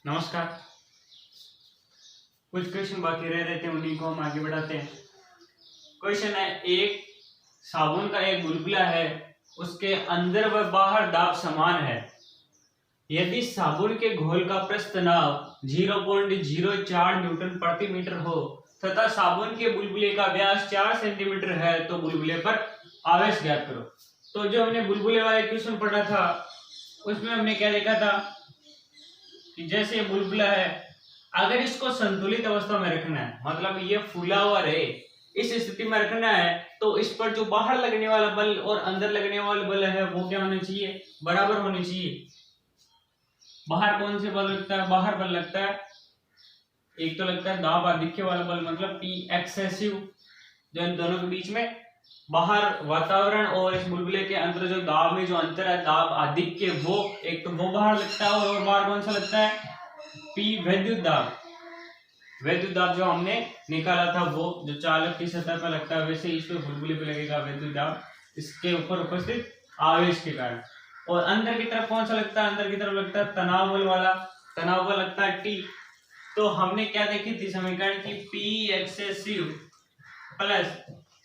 नमस्कार। कुछ क्वेश्चन बाकी रह रहे थे, उन्हीं को हम आगे बढ़ाते हैं। क्वेश्चन है, एक साबुन का एक बुलबुला है, उसके अंदर व बाहर दाब समान है। यदि साबुन के घोल का प्रस्थ तनाव 0.04 न्यूटन प्रति मीटर हो तथा साबुन के बुलबुले का व्यास 4 सेंटीमीटर है तो बुलबुले पर आवेश ज्ञात करो। तो जो हमने बुलबुले वाले क्वेश्चन पढ़ा था उसमें हमने क्या देखा था कि जैसे ये बुलबुला है, अगर इसको संतुलित अवस्था में रखना है, मतलब ये फूला हुआ रहे, इस स्थिति में रखना है, तो इस पर जो बाहर लगने वाला बल और अंदर लगने वाला बल है वो क्या होना चाहिए, बराबर होने चाहिए। बाहर कौन से बल लगता है, बाहर बल लगता है, एक तो लगता है दाब आधिक्य वाला बल, मतलब पी एक्सेसिव, जो इन दोनों के बीच में बाहर वातावरण और इस बुलबुले के अंदर जो दाब में जो अंतर है, दाब आधिक्य, वो एक तो वो बाहर लगता है और बाहर कौन सा लगता है, पी वैद्युत दाब। वैद्युत दाब जो हमने निकाला था वो जो चालक की सतह पर लगता है, वैसे इस पे बुलबुले पे लगेगा वैद्युत दाब, इसके ऊपर उपस्थित आवेश के कारण। और अंदर की तरफ कौन सा लगता है, अंदर की तरफ लगता है तनाव बल वाला, तनाव बल लगता है टी। तो हमने क्या देखी थी समीकरण की, P excessive plus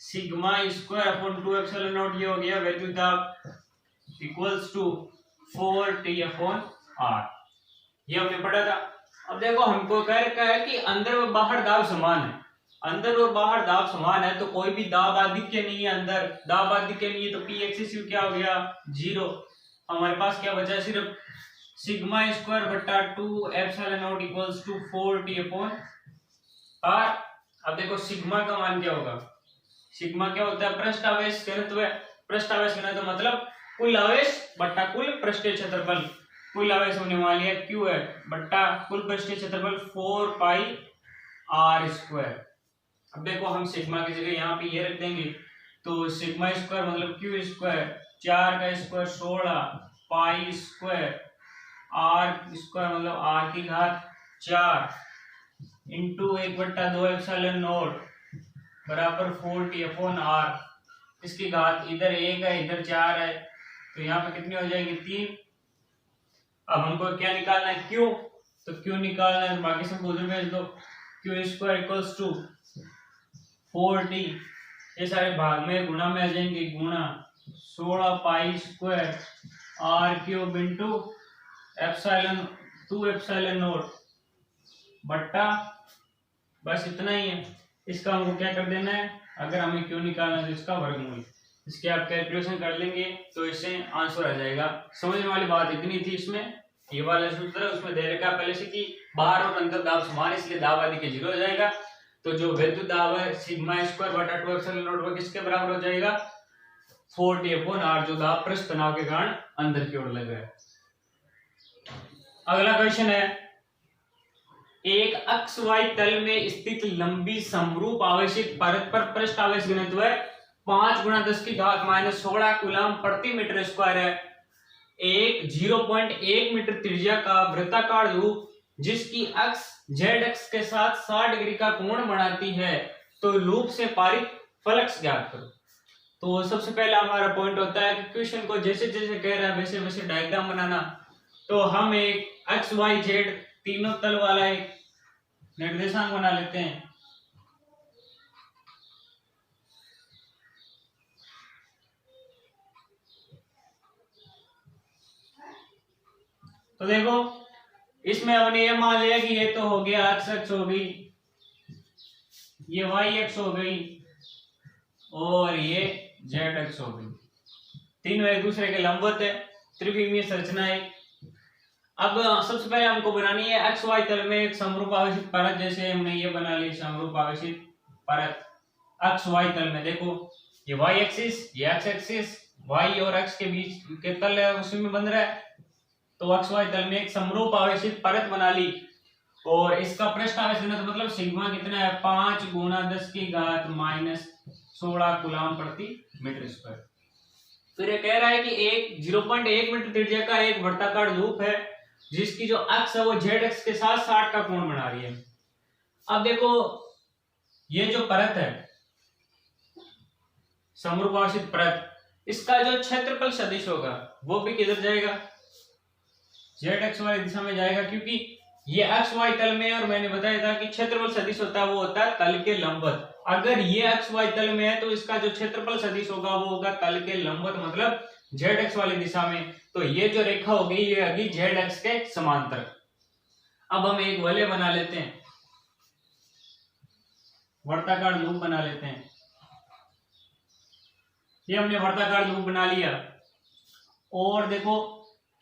sigma square upon 2 epsilon not, ये हो गया वैद्युत दाब equals to 4t upon r, ये हमने पढ़ा था। अब देखो हमको कह रखा है कि अंदर और बाहर दाब समान है, अंदर और बाहर दाब समान है तो कोई भी दाब आधिक्य नहीं है, अंदर दाब आधिक्य नहीं है, तो पी एक्सेसिव क्या हो गया, 0। हमारे पास क्या बचा, सिर्फ सिग्मा स्क्वायर बट्टा 2 epsilon naught equals to 4t upon r। अब देखो सिग्मा का मान क्या होगा, सिग्मा क्या होता है, पृष्ठ आवेश घनत्व। पृष्ठ आवेश घनत्व मतलब कुल आवेश बट्टा कुल पृष्ठीय क्षेत्रफल। कुल आवेश हमने मान लिया q है बट्टा कुल पृष्ठीय क्षेत्रफल 4 पाई r स्क्वायर। अब देखो हम सिग्मा की जगह यहाँ पे ये रख देंगे, तो सिग्मा स्क्वायर मतलब q स्क्वायर, 4 का square 16 pi square, r square मतलब r की घात 4 इंटू 1/2 एप्सिलॉन नॉट बराबर 4t अपॉन r। इसकी घात इधर 1 है इधर 4 है, तो यहाँ पे कितनी हो जाएगी, 3। अब हमको क्या निकालना है, q, तो q निकालना है, बाकी सब उधर भेज दो। q square equals to 4t, ये सारे भाग में गुणा में आ जाएंगे, गुणा 16 pi square r cube into epsilon 2 epsilon not बट्टा, बस इतना ही है। इसका हमको क्या कर देना है, अगर हमें क्यों निकालना है तो इसका वर्गमूल, इसके आप कैलकुलेशन कर लेंगे तो इससे आंसर आ जाएगा। समझने वाली बात इतनी थी इसमें, ये वाला सूत्र उसमें दे रखा पहले से कि बाहर और अंदर दाब समान, इसलिए दाब आधिक्य 0 हो जाएगा। तो जो वैद्युत दाब है सिग्मा स्क्वायर बटा 2 एप्सिलॉन नॉट वो किसके बराबर हो जाएगा, 4t अपॉन r, जो दाब पृष्ठ तनाव के कारण अंदर की ओर लग रहा है। अगला क्वेश्चन है, एक अक्ष वाई तल में स्थित लंबी समरूप आवेशित परत पर पृष्ठ आवेश घनत्व 5 × 10⁻16 कूलम प्रति मीटर स्क्वायर है। एक 0.1 मीटर त्रिज्या का वृत्ताकार लूप जिसकी अक्ष z अक्ष के साथ 60 डिग्री का कोण बनाती है, तो लूप से पारित फ्लक्स ज्ञात करो। तो सबसे पहला हमारा पॉइंट होता है कि क्वेश्चन को जैसे जैसे कह रहा है वैसे वैसे डायग्राम बनाना। तो हम एक एक्स वाई जेड तीनों तल वाला एक निर्देशांक बना लेते हैं। तो देखो इसमें हमने ये मान लिया कि ये तो हो गया एक्स अक्ष हो गई, ये वाई अक्ष हो गई और ये जेड अक्ष हो गई, तीनों एक दूसरे के लंबवत है, त्रिविमीय संरचना है। अब सबसे पहले हमको बनानी है एक्स वाई तल में एक समरूप आवेशित परत, जैसे हमने ये बना ली समरूप आवेशित परत एक्स वाई तल में। देखो ये वाई एक्सिस, ये एक्स एक्सिस, वाई और एक्स के बीच के तल है उसी में बन रहा है। तो एक्स वाई तल में एक समरूप आवेशित परत बना ली और इसका पृष्ठ आवेश घनत्व मतलब सिग्मा कितना है, 5 × 10⁻−16 कूलम प्रति मीटर स्क्वायर। फिर ये कह रहा है कि एक 0.1 मीटर त्रिज्या का एक वृत्ताकार लूप है जिसकी जो अक्ष है वो जेड अक्ष के साथ 60 का कोण बना रही है। अब देखो ये जो परत है समरूप आवेशित परत, इसका जो क्षेत्रफल सदिश होगा वो भी किधर जाएगा, जेड अक्ष वाली दिशा में जाएगा, क्योंकि ये एक्स वाई तल में है और मैंने बताया था कि क्षेत्रफल सदिश होता है वो होता है तल के लंबवत। अगर ये एक्स वाई तल में है तो इसका जो क्षेत्रफल सदिश होगा वो होगा तल के लंबवत, मतलब जेड एक्स वाली दिशा में। तो ये जो रेखा होगी ये होगी जेड एक्स के समांतर। अब हम एक वलय बना लेते हैं, वर्ताकार लूप बना लेते हैं। ये हमने वर्ताकार लूप बना लिया और देखो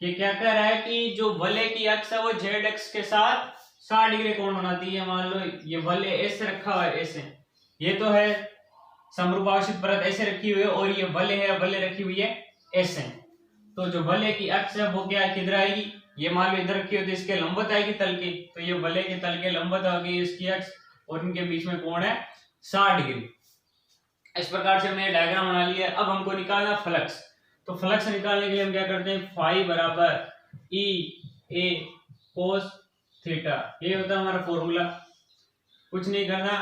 ये क्या कह रहा है कि जो वलय की अक्ष है वो जेड एक्स के साथ 60 डिग्री कोण बनाती है। मान लो ये वलय ऐसे रखा हुआ है, ऐसे, ये तो है समरूपावशित परत ऐसे रखी हुई है और ये वलय है, वलय रखी हुई है ऐसे। तो जो वलय की अक्ष है वो क्या है, किधर आएगी, ये मान लो इधर रखी हो तो इसके लंबवत आएगी तल की, तो ये वलय के तल के लंबवत आ गई इसकी अक्ष और इनके बीच में कोण है 60 डिग्री। इस प्रकार से हमने डायग्राम बना लिया। अब हमको निकालना फ्लक्स। तो फ्लक्स निकालने के लिए हम क्या करते हैं, फाई बराबर ई ए कोस थीटा, ये होता है हमारा फॉर्मूला। कुछ नहीं करना,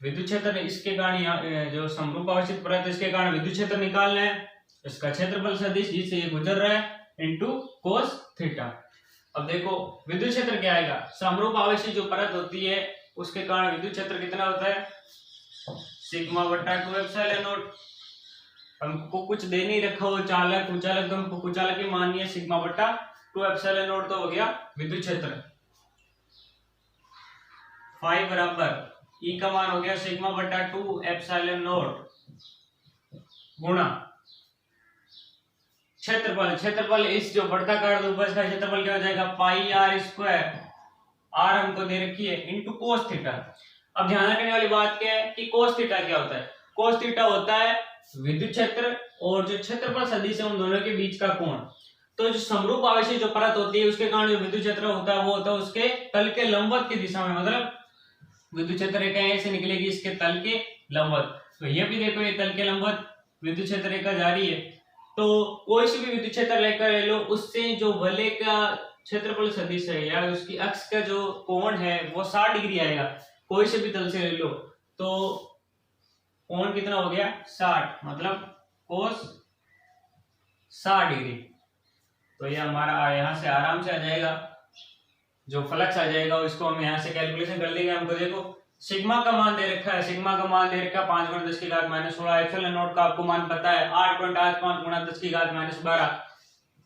विद्युत क्षेत्र इसके कारण जो समरूपावशित परत इसके कारण विद्युत क्षेत्र निकालना है, इसका क्षेत्रफल सदिश जिससे ये गुजर रहा है इनटू कोस थीटा। अब देखो विद्युत क्षेत्र क्या आएगा, समरूपावशित जो परत होती है उसके कारण विद्युत क्षेत्र कितना होता है, सिग्मा बट्टा 2 एप्सिलॉन नॉट। हमको कुछ दे नहीं रखा हो चालक कुचालक, तो हमको कुचालक ही माननी है, सिग्मा बट्टा 2 एप्सिलॉन नॉट तो हो गया विद्युत क्षेत्र। फाई बराबर ई का मान हो गया सिग्मा बट्टा 2 एप्सिलॉन नॉट गुणा क्षेत्रफल। क्षेत्रफल इस जो वर्ताकार लूप है इसका क्षेत्रफल क्या हो जाएगा, पाई आर स्क्वायर, आर हमको दे रखी है, इनटू कोस थीटा। अब ध्यान रखने वाली बात क्या है कि कोस थीटा क्या होता है, कोस थीटा होता है विद्युत क्षेत्र और जो क्षेत्रफल सदिश है उन दोनों के बीच का कोण। तो जो समरूप आवेशी जो परत होती है उसके कारण जो विद्युत क्षेत्र होता है वो होता है उसके तल के लंबवत की दिशा में, मतलब विद्युत क्षेत्र रेखा ऐसे निकलेगी इसके तल के लंबवत। तो ये भी देखो ये तल के लंबवत विद्युत क्षेत्र रेखा जा रही है। तो कोई सी भी विद्युत क्षेत्र रेखा ले लो, उससे जो वलय का क्षेत्रफल सदिश है या उसकी अक्ष का जो कोण है वो 60 डिग्री आएगा। कोई से भी तल से ले लो तो कोण कितना हो गया 60, मतलब कोस 60 डिग्री। तो ये हमारा यहां से आराम से आ जाएगा, जो फ्लक्स आ जाएगा उसको हम यहां से कैलकुलेशन कर लेंगे। हमको देखो सिग्मा का मान दे रखा है, सिग्मा का मान दे रखा है 5 गुणा 10 की घात -16, एप्सिलॉन नॉट का आपको मान पता है 8.85 गुणा 10 की घात -12,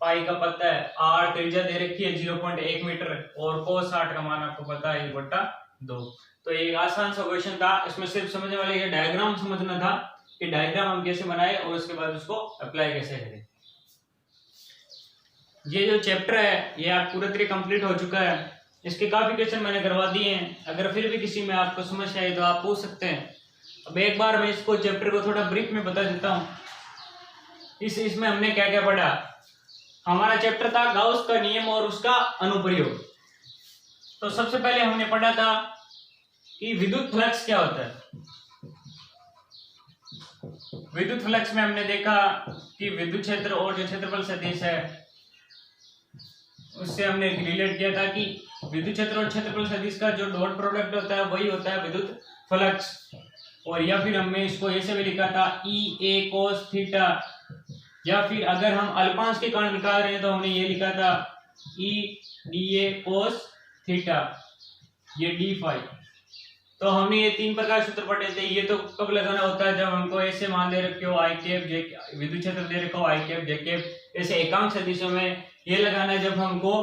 पाई का पता है, आर त्रिज्या दे रखी है 0.1 मीटर और कोस 60 का मान आपको पता है 1/2। तो ये आसान सा क्वेश्चन था, इसमें सिर्फ समझने वाले ये डायग्राम समझना था कि डायग्राम हम कैसे बनाए और उसके बाद उसको अप्लाई कैसे करें। ये जो चैप्टर है ये आप पूरा तरीके कंप्लीट हो चुका है, इसके काफी क्वेश्चन मैंने करवा दिए हैं। अगर फिर भी किसी में आपको समस्या है तो आप पूछ सकते हैं। अब एक बार मैं इसको चैप्टर को थोड़ा ब्रीफ में बता देता हूँ। इसमें हमने क्या क्या पढ़ा। हमारा चैप्टर था गाउस का नियम और उसका अनुप्रयोग। तो सबसे पहले हमने पढ़ा था कि विद्युत फ्लक्स क्या होता है। विद्युत फ्लक्स में हमने देखा कि विद्युत क्षेत्र और जो क्षेत्रफल सदिश है उससे हमने रिलेट किया था कि विद्युत क्षेत्र और क्षेत्रफल सदिश का जो डॉट प्रोडक्ट होता है वही होता है विद्युत फ्लक्स। और या फिर हमने इसको ऐसे भी लिखा था ई ए कोस थीटा, या फिर अगर हम अल्पांश के कारण निकाल रहे हैं तो हमने ये लिखा था E D A cos theta, ये डी फाई। तो हमने ये 3 प्रकार सूत्र पढ़े थे। ये तो कब लगाना होता है जब हमको ऐसे मान दे रखे हो आई कैप जे, विद्युत क्षेत्र दे रखा हो आई कैप जे कैप, ऐसे एकांक सदिशों में ये लगाना है जब हमको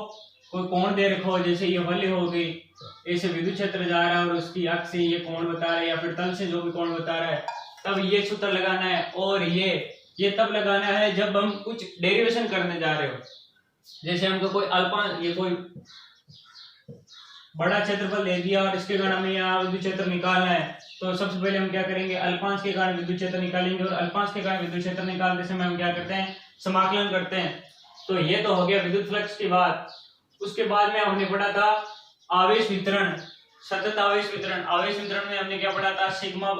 कोई कोण दे रखा हो, जैसे ये वलय हो गई, ऐसे विद्युत क्षेत्र जा रहा है और उसकी अक्ष से ये कोण बता रहा है या फिर तल से जो भी कोण बता रहा है, तब ये सूत्र लगाना है। और ये तब लगाना है जब हम कुछ डेरिवेशन करने जा रहे हो, जैसे हमको कोई अल्पांश ये कोई बड़ा क्षेत्रफल दे दिया और इसके कारण हमें यहाँ विद्युत क्षेत्र निकालना है। तो सबसे पहले हम क्या करेंगे, अल्पांश के कारण विद्युत क्षेत्र निकालेंगे और अल्पांश के कारण विद्युत क्षेत्र निकालते समय हम क्या करते हैं, समाकलन करते हैं। तो ये तो हो गया विद्युत फ्लक्स की बात। उसके बाद में हमने पढ़ा था आवेश वितरण, सतत आवेश वितरण। आवेश वितरण में हमने क्या पढ़ा था, सिग्मा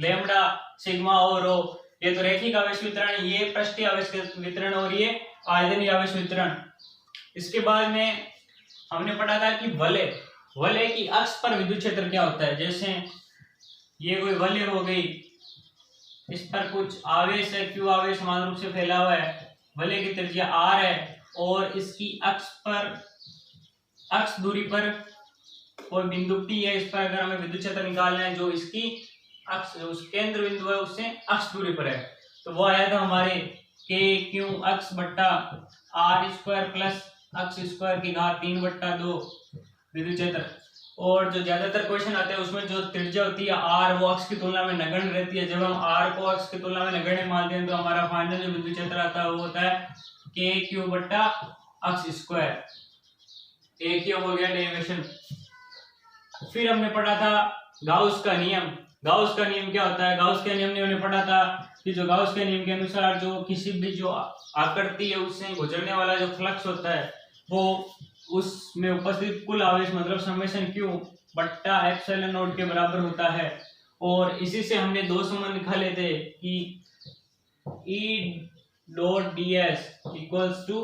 लैम्डा सिग्मा और रो, ये तो रैखिक आवेश वितरण, ये पृष्ठीय आवेश वितरण और ये आयतनीय आवेश वितरण। इसके बाद में हमने पढ़ा था कि वलय की अक्ष पर विद्युत क्षेत्र क्या होता है। जैसे ये कोई वलय हो गई, इस पर कुछ आवेश है, क्यू आवेश समान रूप से फैला हुआ है, वलय की त्रिज्या r है और इसकी अक्ष पर अक्ष दूरी पर कोई बिंदु P है, इस पर अगर हमें विद्युत क्षेत्र निकालना है जो इसकी अक्ष उस केंद्र बिंदु है उससे अक्ष दूरी पर है, तो वो आया था हमारे KQ अक्ष बट्टा R स्क्वायर प्लस अक्ष स्क्वायर की घात 3/2 विद्युत क्षेत्र। और जो ज्यादातर क्वेश्चन आते हैं उसमें जो त्रिज्या होती है R वो अक्ष की तुलना में नगण्य रहती है। जब हम R को अक्ष की तुलना में नगण्य मानते हैं तो हमारा फाइनल जो विद्युत क्षेत्र आता है वो होता है KQ बट्टा अक्ष स्क्वायर। एक हो गया डेरिवेशन। फिर हमने पढ़ा था गाउस का नियम। गाउस का नियम क्या होता है? गाउस के नियम में हमने पढ़ा था कि जो गाउस के नियम के अनुसार जो किसी भी जो आकृति है उससे गुजरने वाला जो फ्लक्स होता है वो उसमें उपस्थित कुल आवेश मतलब समेशन Q बट्टा एप्सिलॉन नॉट के बराबर होता है। और इसी से हमने दो संबंध निकाले थे कि E dot ds equals to,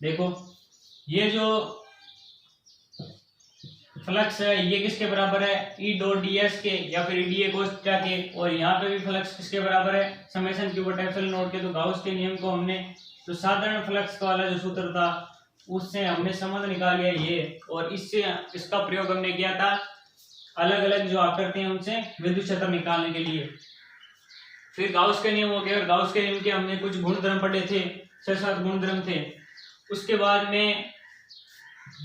देखो ये जो फ्लक्स है ये किसके बराबर है? E डॉट ds के या फिर dA cos थीटा के। और यहाँ पे भी फ्लक्स किसके बराबर है? समेशन Q बटा एप्सिलॉन नॉट के। तो गाउस के नियम को हमने जो साधारण फ्लक्स का वाला जो सूत्र था उससे हमने संबंध निकाल लिया ये, और इससे इसका प्रयोग हमने किया था अलग अलग जो आकृति हैं उनसे विद्युत क्षेत्र निकालने के लिए। फिर गाउस के नियम हो गए, और गाउस के नियम के हमने कुछ गुणधर्म पढ़े थे, 6-7 गुणधर्म थे। उसके बाद में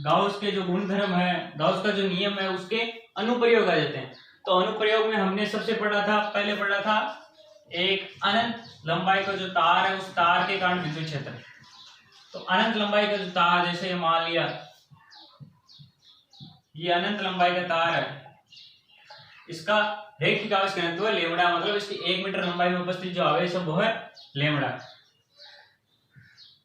गाउस के जो गुणधर्म है, गाउस का जो नियम है उसके अनुप्रयोग आ जाते हैं। तो अनुप्रयोग में हमने सबसे पहले पढ़ा था एक अनंत लंबाई का जो तार है उस तार के कारण विद्युत क्षेत्र। तो अनंत लंबाई का जो तार, जैसे मान लिया ये अनंत लंबाई का तार है, इसका रैखिक आवेश घनत्व है लेमड़ा, मतलब इसकी 1 मीटर लंबाई में उपस्थित जो आवेश है वो है लेमड़ा।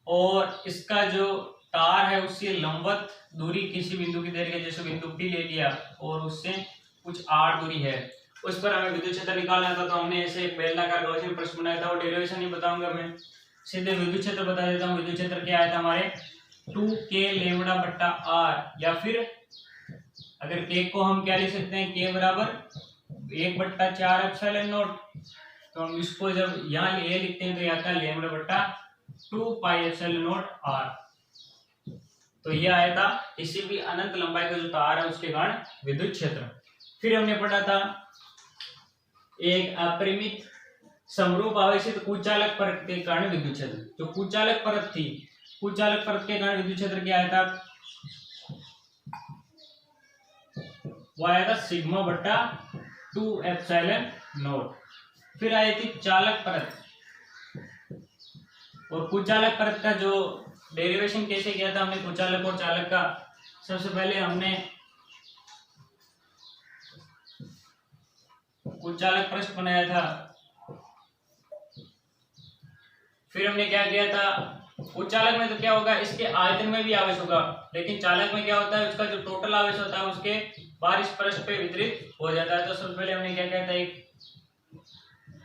और इसका जो तार है उससे लंबवत दूरी किसी बिंदु की दे, जैसे बिंदु P ले लिया और उससे कुछ r दूरी है, उस पर हमें विद्युत क्षेत्र निकालना था। तो हमने ऐसे एक बेलनाकार गॉसियन प्रश्न बनाया था, और डेरिवेशन नहीं बताऊंगा मैं, सीधे विद्युत क्षेत्र बता देता हूँ। विद्युत क्षेत्र क्या आया था हमारे 2k लेमड़ा बट्टा r, या फिर अगर k को हम क्या लिख सकते हैं, k बराबर 1/4 एप्सिलॉन नॉट। तो हम इसको जब यहाँ ये लिखते हैं तो ये आता है लेमड़ा बट्टा 2 पाई एप्सिलॉन नॉट r। तो ये आया था किसी भी अनंत लंबाई का जो तार है उसके कारण विद्युत क्षेत्र। फिर हमने पढ़ा था एक अपरिमित समरूप आवेशित कुचालक परत के कारण विद्युत क्षेत्र। जो कुचालक परत थी, कुचालक परत के कारण विद्युत क्षेत्र क्या आया था? वो आया था सिग्मा बट्टा 2 एप्सिलॉन नॉट। फिर आई थी चालक परत, और कुचालक परत का जो डेरिवेशन कैसे किया था हमने कुचालक और चालक का। सबसे पहले हमने कुचालक पृष्ठ बनाया था, फिर हमने क्या किया था, कुचालक में तो क्या होगा, इसके आयतन में भी आवेश होगा, लेकिन चालक में क्या होता है, उसका जो टोटल आवेश होता है उसके बाहरी पृष्ठ पे वितरित हो जाता है। तो सबसे पहले हमने क्या किया था, एक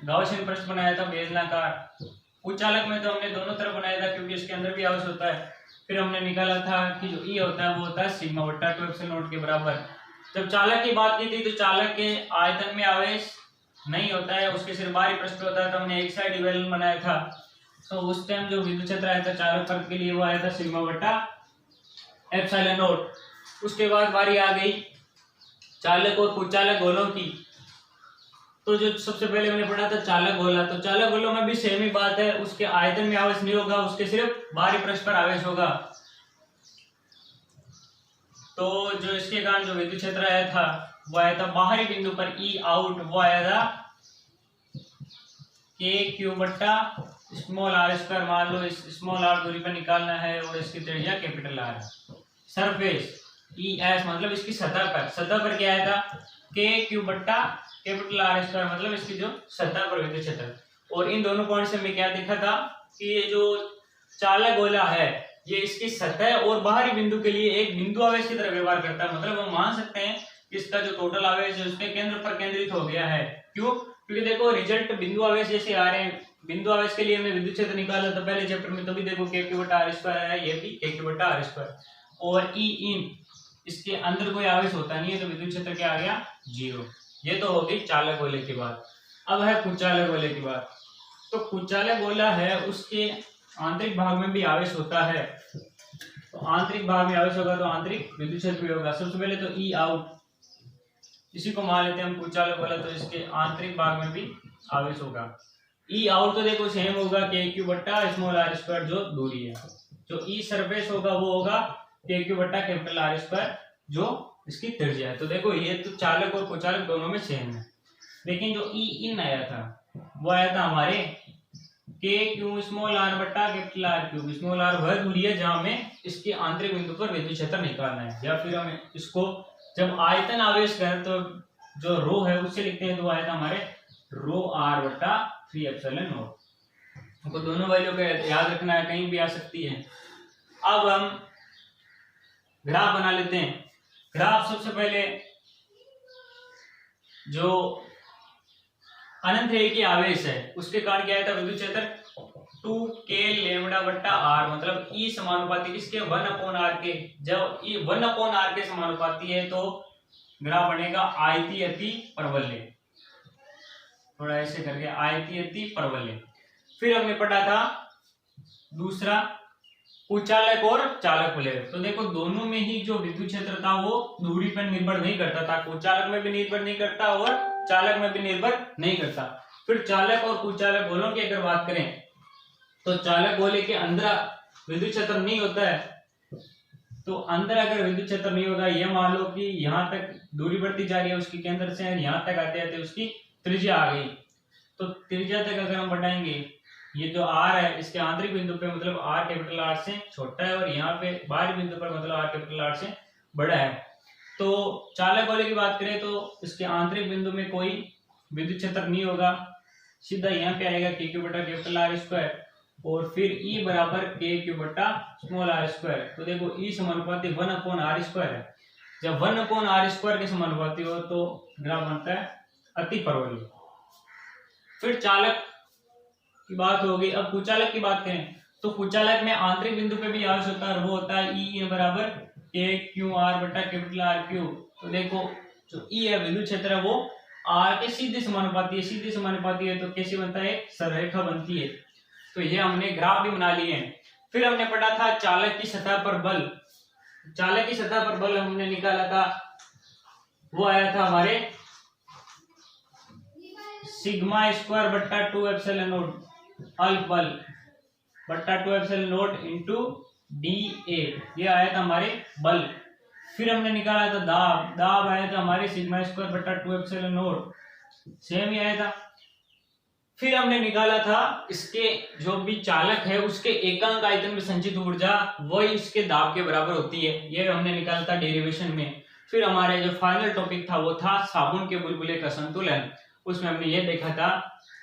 गाउसियन पृष्ठ बनाया था बेलनाकार। कुचालक में तो हमने दोनों तरफ बनाया था क्योंकि इसके अंदर भी आवेश होता है। फिर हमने निकाला था कि जो ई होता है वो होता है सिग्मा बट्टा 2 एप्सिलॉन नॉट के बराबर। जब चालक की बात की थी तो चालक के आयतन में आवेश नहीं होता है, उसके सिर्फ बाहरी पृष्ठ होता है। तो हमने एक साइड इवेलन बनाया था, तो उस टाइम जो विद्युत क्षेत्र आया था चालक परत के लिए वो आया था सिग्मा बट्टा एप्सिलॉन नॉट। उसके बाद बारी आ गई चालक और कुचालक गोलों की। तो जो सबसे पहले मैंने पढ़ा था चालक गोला, तो चालक गोलों में भी सेम ही बात है, उसके आयतन में आवेश नहीं होगा, उसके सिर्फ बाहरी पृष्ठ पर आवेश होगा। तो जो इसके कारण जो विद्युत क्षेत्र आया था वो आया था बाहरी बिंदु पर ई आउट, वो आया था KQ बट्टा स्मॉल r स्क्वायर। मान लो इस स्मॉल r दूरी पर निकालना है और इसकी त्रिज्या कैपिटल R है। सरफेस ES मतलब इसकी सतह पर क्या आया था, KQ बट्टा कैपिटल R स्क्वायर, मतलब इसकी जो सतह पर विद्युत क्षेत्र। और इन दोनों पॉइंट से मैं क्या देखा था कि ये जो चालक गोला है ये इसकी सतह और बाहरी बिंदु के लिए एक बिंदु आवेश की तरह व्यवहार करता है। मतलब हम मान सकते हैं कि इसका जो टोटल आवेश है उसके केंद्र पर केंद्रित हो गया है। क्यों? क्योंकि देखो रिजल्ट बिंदु आवेश जैसे आ रहे हैं। बिंदु आवेश के लिए हमने विद्युत क्षेत्र निकाला था पहले चैप्टर में, तो भी देखो KQ बट्टा R स्क्वायर है, ये भी KQ बट्टा R स्क्वायर। और E इन इसके अंदर कोई आवेश होता नहीं है, तो विद्युत क्षेत्र क्या आ गया, 0। ये तो होगी चालक गोले की बात। अब है कुचालक गोले की बात। तो कुचालक गोला है उसके आंतरिक भाग में भी आवेश होता है। तो आंतरिक भाग में आवेश होगा तो आंतरिक विद्युत क्षेत्र भी होगा। सबसे पहले तो ई आउट, इसी को मान लेते हैं हम कुचालक वाला, तो इसके आंतरिक भाग में भी आवेश होगा। ई आउट तो देखो सेम होगा के क्यू बट्टा स्मॉल आर स्क्वायर, जो दूरी है। जो ई सरफेस होगा वो होगा के क्यू बट्टा कैपिटल आर स्क्वायर, जो इसकी त्रिज्या है। तो देखो ये तो चालक और कुचालक दोनों में सेम है, लेकिन जो ई इन आया था वो आया था हमारे के क्यू स्मॉल आर बट्टा capital R cube. Small r वह दूरी है जहां हमें इसके आंतरिक बिंदु पर विद्युत क्षेत्र निकालना है, या फिर हमें इसको जब आयतन आवेश करें तो जो रो है उससे लिखते हैं, तो आया था हमारे रो आर बट्टा 3 एप्सिलॉन नॉट। हमको दोनों वैल्यू को याद रखना है, कहीं भी आ सकती है। अब हम ग्राफ बना लेते हैं। ग्राफ सबसे पहले जो अनंत रेखीय आवेश है उसके कारण क्या था, विद्युत क्षेत्र 2k लेमडा बट्टा आर, मतलब ई समानुपाती किसके 1/r के। जब ई 1/r के समानुपाती है तो ग्राफ बनेगा आयतीय अति परवलय, थोड़ा ऐसे करके आयतीय अति परवलय। फिर हमने पढ़ा था दूसरा कुचालक और चालक वलय। तो देखो दोनों में ही जो विद्युत क्षेत्र था वो दूरी पर निर्भर नहीं करता था, कुचालक में भी निर्भर नहीं करता और चालक में भी निर्भर नहीं करता। फिर चालक और कुचालक गोलों की अगर बात करें तो चालक गोले के अंदर विद्युत क्षेत्र नहीं होता है, तो अंदर अगर विद्युत क्षेत्र नहीं होगा, यह मान लो कि यहाँ तक दूरी बढ़ती जा रही है उसके केंद्र से, यहाँ तक आते आते उसकी त्रिज्या आ गई, तो त्रिज्या तक अगर हम बढ़ाएंगे, ये जो आर है इसके आंतरिक बिंदु पे मतलब आर कैपिटल आर से छोटा है और यहाँ पे बाहरी बिंदु पर मतलब आर कैपिटल आर से बड़ा है। तो चालक गोले की बात करें तो इसके आंतरिक बिंदु में कोई विद्युत क्षेत्र नहीं होगा, सीधा यहाँ पे आएगा के क्यू बटा कैपिटल आर स्क्वायर और फिर ई बराबर के क्यू बटा स्मॉल आर स्क्वायर। तो देखो ई समानुपाती 1/r स्क्वायर है, जब 1/r स्क्वायर के समानुपाती हो तो ग्राफ बनता है अति परवलय। फिर चालक की बात होगी। अब कुचालक की बात करें तो कुचालक में आंतरिक बिंदु पे भी आवेश होता है और वो होता है ई बराबर के क्यू आर बटा कैपिटल आर क्यूब। तो देखो जो ई है विद्युत क्षेत्र है वो आर के सीधे समानुपाती है, सीधे समानुपाती है तो कैसे बनता है, सररेखा बनती है। तो ये हमने ग्राफ भी बना लिए हैं। फिर हमने पढ़ा था चालक की सतह पर बल। चालक की सतह पर बल हमने निकाला था, वो आया था हमारे सिग्मा स्क्वायर बट्टा 2 एप्सिलॉन नॉट अल्फ बल बट्टा 2 epsilon not into D A, ये आया था हमारे बल। फिर हमने निकाला था दाब, दाब आया था हमारे सिग्मा स्क्वायर बट्टा 2 एप्सिलॉन नॉट, सेम ही आया था। फिर हमने निकाला था इसके जो भी चालक है उसके एकांक आयतन में संचित ऊर्जा वही इसके दाब के बराबर होती है, ये हमने निकाला था डेरिवेशन में। फिर हमारे जो फाइनल टॉपिक था वो था साबुन के बुलबुले का संतुलन। उसमें हमने ये देखा था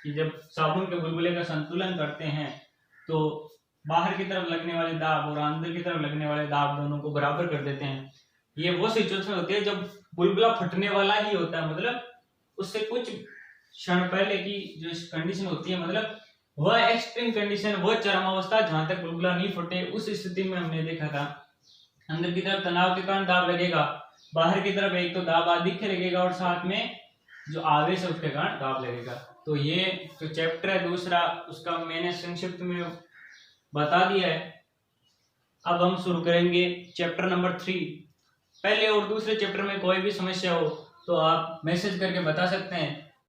कि जब साबुन के बुलबुले का संतुलन करते हैं तो बाहर की तरफ लगने वाले दाब और अंदर की तरफ लगने वाले दाब दोनों को बराबर कर देते हैं। ये वो सिचुएशन होती है जब बुलबुला फटने वाला ही होता है, मतलब उससे कुछ क्षण पहले की जो कंडीशन होती है, मतलब वह एक्सट्रीम कंडीशन, वह चरम अवस्था जहां तक बुलबुला नहीं फटे, उस स्थिति में हमने देखा था अंदर की तरफ तनाव के कारण दाब लगेगा, बाहर की तरफ एक तो दाब अधिक लगेगा और साथ में जो आवेश है उसके कारण दाब लगेगा। तो ये जो चैप्टर है दूसरा उसका मैंने संक्षिप्त में बता दिया है। अब हम शुरू करेंगे चैप्टर नंबर 3। पहले और दूसरे चैप्टर में कोई भी समस्या हो तो आप मैसेज करके बता सकते हैं।